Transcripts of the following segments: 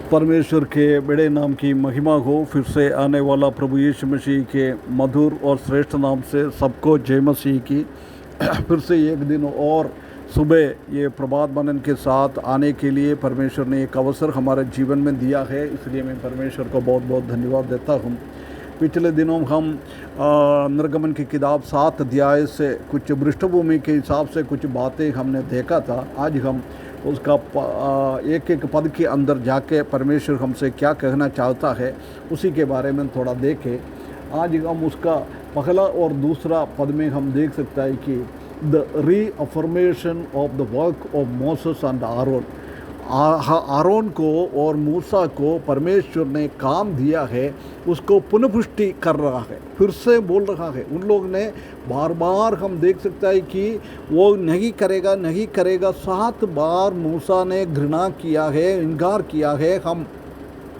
परमेश्वर के बड़े नाम की महिमा हो। फिर से आने वाला प्रभु यीशु मसीह के मधुर और श्रेष्ठ नाम से सबको जय मसीह की। फिर से एक दिन और सुबह ये प्रभात मनन के साथ आने के लिए परमेश्वर ने एक अवसर हमारे जीवन में दिया है, इसलिए मैं परमेश्वर को बहुत बहुत धन्यवाद देता हूँ। पिछले दिनों हम निर्गमन की किताब 7 अध्याय से कुछ पृष्ठभूमि के हिसाब से कुछ बातें हमने देखा था। आज हम उसका एक एक पद के अंदर जाके परमेश्वर हमसे क्या कहना चाहता है उसी के बारे में थोड़ा देखें। आज हम उसका पहला और दूसरा पद में हम देख सकता है कि the reaffirmation of the work of Moses and Aaron. Aaron को और मूसा को परमेश्वर ने काम दिया है, उसको पुनःपुष्टि कर रहा है, फिर से बोल रहा है। उन लोग ने बार बार हम देख सकता है कि वो नहीं करेगा नहीं करेगा। 7 बार मूसा ने घृणा किया है, इनकार किया है, हम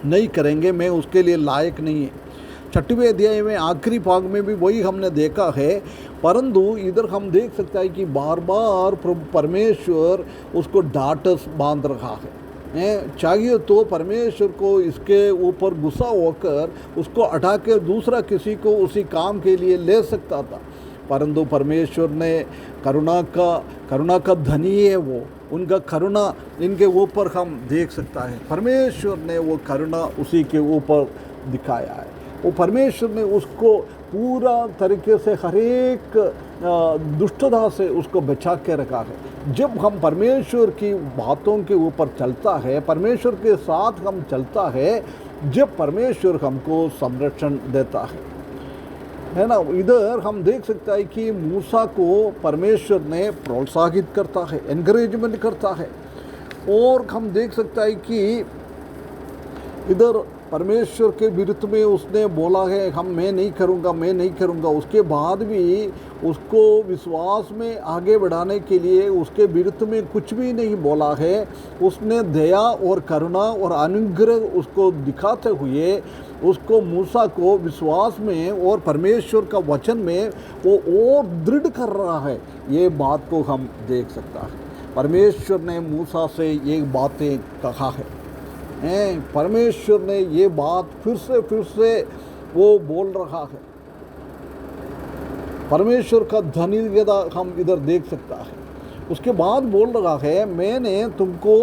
नहीं करेंगे, मैं उसके लिए लायक नहीं है। 6वें अध्याय में आखिरी भाग में भी वही हमने देखा है, परंतु इधर हम देख सकते हैं कि बार बार परमेश्वर उसको डांटस बांध रहा है। चाहिए तो परमेश्वर को इसके ऊपर गुस्सा होकर उसको हटा के दूसरा किसी को उसी काम के लिए ले सकता था, परंतु परमेश्वर ने करुणा का धनी है वो, उनका करुणा इनके ऊपर हम देख सकता है। परमेश्वर ने वो करुणा उसी के ऊपर दिखाया है। वो परमेश्वर ने उसको पूरा तरीके से हर एक दुष्टता से उसको बचा के रखा है। जब हम परमेश्वर की बातों के ऊपर चलता है, परमेश्वर के साथ हम चलता है, जब परमेश्वर हमको संरक्षण देता है ना। इधर हम देख सकता है कि मूसा को परमेश्वर ने प्रोत्साहित करता है, एनकरेजमेंट करता है। और हम देख सकता है कि इधर परमेश्वर के विरुद्ध में उसने बोला है मैं नहीं करूँगा। उसके बाद भी उसको विश्वास में आगे बढ़ाने के लिए उसके विरुद्ध में कुछ भी नहीं बोला है। उसने दया और करुणा और अनुग्रह उसको दिखाते हुए उसको मूसा को विश्वास में और परमेश्वर का वचन में वो और दृढ़ कर रहा है। ये बात को हम देख सकता है। परमेश्वर ने मूसा से ये बातें कहा है, परमेश्वर ने ये बात फिर से वो बोल रहा है। परमेश्वर का धन्यवाद हम इधर देख सकता है। उसके बाद बोल रहा है मैंने तुमको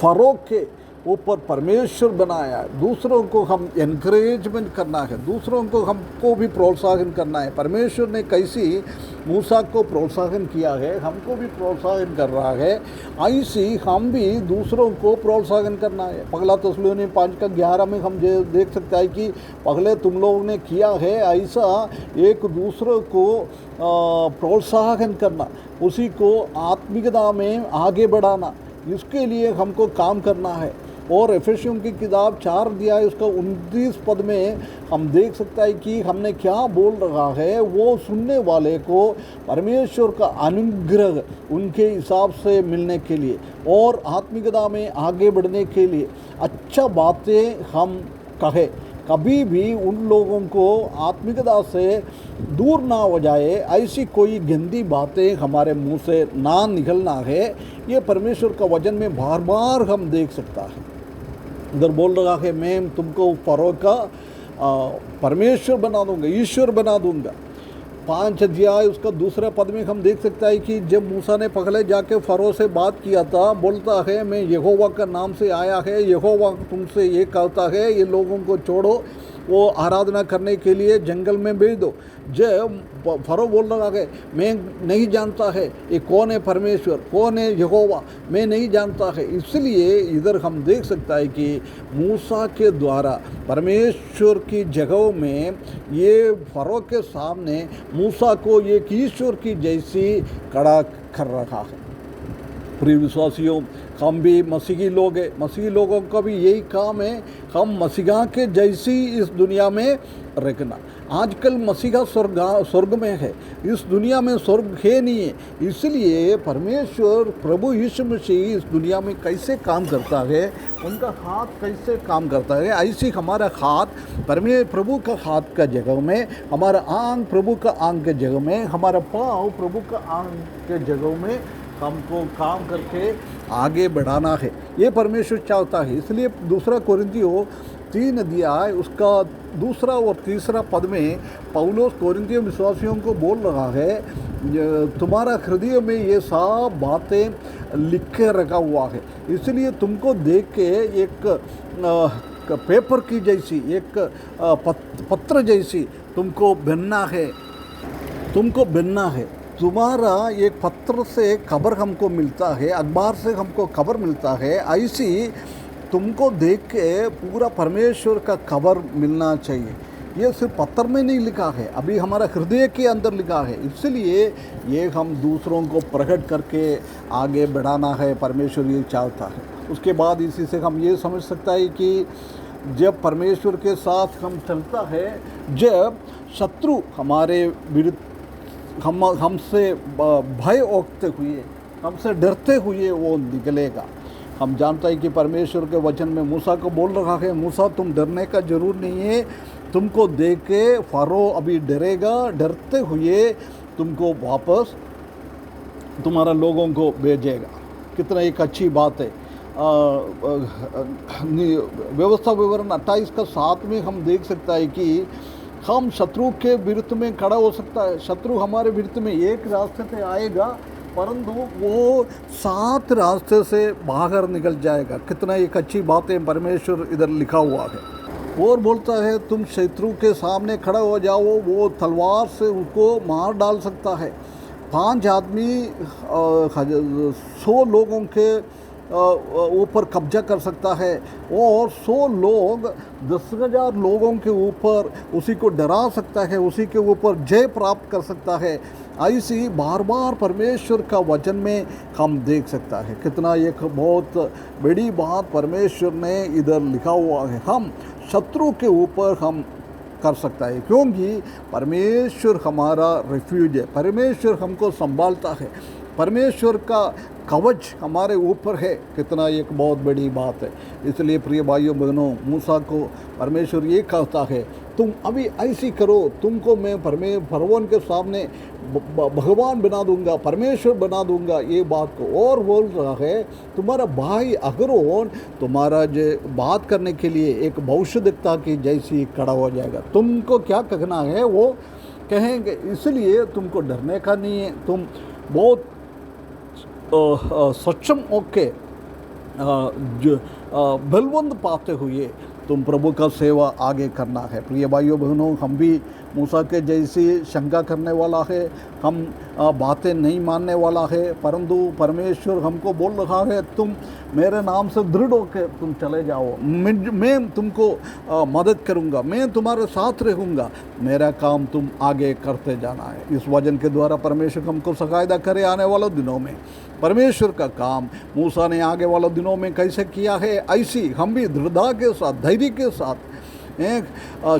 फरो के ऊपर परमेश्वर बनाया है। दूसरों को हम एनकरेजमेंट करना है, दूसरों को हमको भी प्रोत्साहन करना है। परमेश्वर ने कैसी मूसा को प्रोत्साहन किया है, हमको भी प्रोत्साहन कर रहा है, ऐसी हम भी दूसरों को प्रोत्साहन करना है। पहला थिस्सलुनीकी 5:11 में हम देख सकते हैं कि पहले तुम लोगों ने किया है ऐसा एक दूसरे को प्रोत्साहन करना, उसी को आत्मिकता में आगे बढ़ाना, इसके लिए हमको काम करना है। और एफेसियों की किताब 4 अध्याय उसका 29 पद में हम देख सकता है कि हमने क्या बोल रहा है। वो सुनने वाले को परमेश्वर का अनुग्रह उनके हिसाब से मिलने के लिए और आत्मिकता में आगे बढ़ने के लिए अच्छा बातें हम कहें। कभी भी उन लोगों को आत्मिकता से दूर ना हो जाए, ऐसी कोई गंदी बातें हमारे मुंह से ना निकलना है। ये परमेश्वर का वचन में बार बार हम देख सकता है। इधर बोल रहा है मैं तुमको फरो का परमेश्वर बना दूंगा, ईश्वर बना दूंगा। 5 अध्याय उसका दूसरा पद में हम देख सकता है कि जब मूसा ने पहले जाके फरो से बात किया था, बोलता है मैं यहोवा का नाम से आया है, यहोवा तुमसे ये कहता है ये लोगों को छोड़ो, वो आराधना करने के लिए जंगल में भेज दो। जब फरो बोल रहा है मैं नहीं जानता है ये कौन है परमेश्वर, कौन है यहोवा, मैं नहीं जानता है। इसलिए इधर हम देख सकता है कि मूसा के द्वारा परमेश्वर की जगहों में ये फरो के सामने मूसा को एक ईश्वर की जैसी खड़ा कर रहा है। प्रिय विश्वासियों, हम भी मसीही लोग हैं, मसीही लोगों का भी यही काम है, हम मसीहा के जैसी इस दुनिया में रखना। आजकल मसीहा स्वर्ग में है, इस दुनिया में स्वर्ग है नहीं है। इसलिए परमेश्वर प्रभु यीशु मसीह इस दुनिया में कैसे काम करता है, उनका हाथ कैसे काम करता है, ऐसी हमारा हाथ प्रभु का हाथ का जगह में, हमारा आंग प्रभु का आंग के जगह में, हमारा पाँव प्रभु का आंग के जगह में हमको काम करके आगे बढ़ाना है, ये परमेश्वर चाहता है। इसलिए दूसरा कोरिन्थियों 3 अध्याय उसका दूसरा और तीसरा पद में पौलुस कोरिन्थियों विश्वासियों को बोल रहा है, तुम्हारा हृदय में ये सब बातें लिख के रखा हुआ है, इसलिए तुमको देख के एक पेपर की जैसी, एक पत्र जैसी तुमको बनना है, तुमको बनना है। तुम्हारा एक पत्र से खबर हमको मिलता है, अखबार से हमको खबर मिलता है, ऐसी तुमको देख के पूरा परमेश्वर का खबर मिलना चाहिए। ये सिर्फ पत्र में नहीं लिखा है, अभी हमारा हृदय के अंदर लिखा है, इसलिए ये हम दूसरों को प्रकट करके आगे बढ़ाना है, परमेश्वर ये चाहता है। उसके बाद इसी से हम ये समझ सकता है कि जब परमेश्वर के साथ हम चलता है, जब शत्रु हमारे विरुद्ध हमसे भय ओकते हुए, हमसे डरते हुए वो निकलेगा। हम जानते हैं कि परमेश्वर के वचन में मूसा को बोल रहा है, मूसा तुम डरने का जरूर नहीं है, तुमको देख के फरो अभी डरेगा, डरते हुए तुमको वापस तुम्हारा लोगों को भेजेगा। कितना एक अच्छी बात है। व्यवस्था विवरण 28 का 7 में हम देख सकता है कि हम शत्रु के विरुद्ध में खड़ा हो सकता है। शत्रु हमारे विरुद्ध में एक रास्ते से आएगा, परंतु वो 7 रास्ते से बाहर निकल जाएगा। कितना एक अच्छी बात है, परमेश्वर इधर लिखा हुआ है। और बोलता है तुम शत्रु के सामने खड़ा हो जाओ, वो तलवार से उसको मार डाल सकता है। 5 आदमी 100 लोगों के ऊपर कब्जा कर सकता है, और 100 लोग 10,000 लोगों के ऊपर उसी को डरा सकता है, उसी के ऊपर जय प्राप्त कर सकता है। ऐसी बार बार परमेश्वर का वचन में हम देख सकता है। कितना एक बहुत बड़ी बात परमेश्वर ने इधर लिखा हुआ है। हम शत्रु के ऊपर हम कर सकता है, क्योंकि परमेश्वर हमारा रिफ्यूज है, परमेश्वर हमको संभालता है, परमेश्वर का कवच हमारे ऊपर है। कितना एक बहुत बड़ी बात है। इसलिए प्रिय भाइयों बहनों, मूसा को परमेश्वर ये कहता है तुम अभी ऐसी करो, तुमको मैं फरौन के सामने भगवान बना दूंगा, परमेश्वर बना दूंगा, ये बात को। और बोल रहा है तुम्हारा भाई अहरोन तुम्हारा जो बात करने के लिए एक भविष्यद्वक्ता की जैसी खड़ा हो जाएगा। तुमको क्या कहना है वो कहेंगे, इसलिए तुमको डरने का नहीं है। तुम बहुत सक्षम होके बलवंत पाते हुए तुम प्रभु का सेवा आगे करना है। प्रिय भाइयों बहनों, हम भी मूसा के जैसी शंका करने वाला है, हम बातें नहीं मानने वाला है, परंतु परमेश्वर हमको बोल रहा है तुम मेरे नाम से दृढ़ होकर तुम चले जाओ, मैं तुमको मदद करूंगा, मैं तुम्हारे साथ रहूंगा, मेरा काम तुम आगे करते जाना है। इस वचन के द्वारा परमेश्वर हमको सहायता करे आने वाले दिनों में। परमेश्वर का काम मूसा ने आगे वाले दिनों में कैसे किया है, ऐसी हम भी दृढ़ता के साथ, धैर्य के साथ,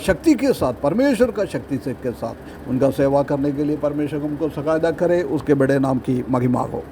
शक्ति के साथ, परमेश्वर का शक्ति से के साथ उनका सेवा करने के लिए परमेश्वर हमको सहायता करे। उसके बड़े नाम की महिमा हो।